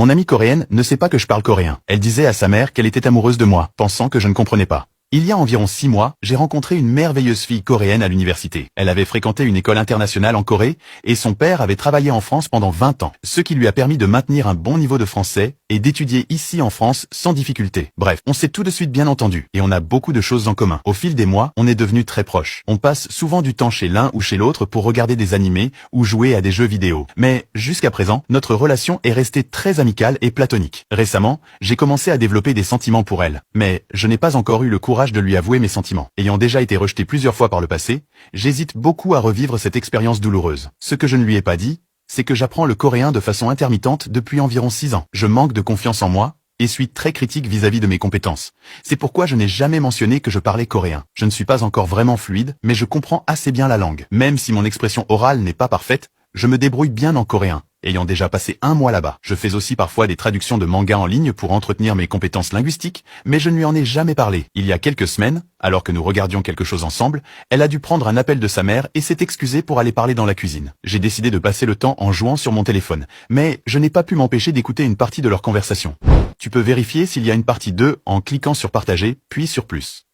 Mon amie coréenne ne sait pas que je parle coréen. Elle disait à sa mère qu'elle était amoureuse de moi, pensant que je ne comprenais pas. Il y a environ 6 mois, j'ai rencontré une merveilleuse fille coréenne à l'université. Elle avait fréquenté une école internationale en Corée et son père avait travaillé en France pendant 20 ans, ce qui lui a permis de maintenir un bon niveau de français et d'étudier ici en France sans difficulté. Bref, on s'est tout de suite bien entendu et on a beaucoup de choses en commun. Au fil des mois, on est devenus très proches. On passe souvent du temps chez l'un ou chez l'autre pour regarder des animés ou jouer à des jeux vidéo. Mais jusqu'à présent, notre relation est restée très amicale et platonique. Récemment, j'ai commencé à développer des sentiments pour elle, mais je n'ai pas encore eu le courage de lui avouer mes sentiments. Ayant déjà été rejeté plusieurs fois par le passé, j'hésite beaucoup à revivre cette expérience douloureuse. Ce que je ne lui ai pas dit, c'est que j'apprends le coréen de façon intermittente depuis environ 6 ans. Je manque de confiance en moi et suis très critique vis-à-vis de mes compétences. C'est pourquoi je n'ai jamais mentionné que je parlais coréen. Je ne suis pas encore vraiment fluide, mais je comprends assez bien la langue. Même si mon expression orale n'est pas parfaite, je me débrouille bien en coréen. Ayant déjà passé 1 mois là-bas, je fais aussi parfois des traductions de mangas en ligne pour entretenir mes compétences linguistiques, mais je ne lui en ai jamais parlé. Il y a quelques semaines, alors que nous regardions quelque chose ensemble, elle a dû prendre un appel de sa mère et s'est excusée pour aller parler dans la cuisine. J'ai décidé de passer le temps en jouant sur mon téléphone, mais je n'ai pas pu m'empêcher d'écouter une partie de leur conversation. Tu peux vérifier s'il y a une partie 2 en cliquant sur partager, puis sur plus.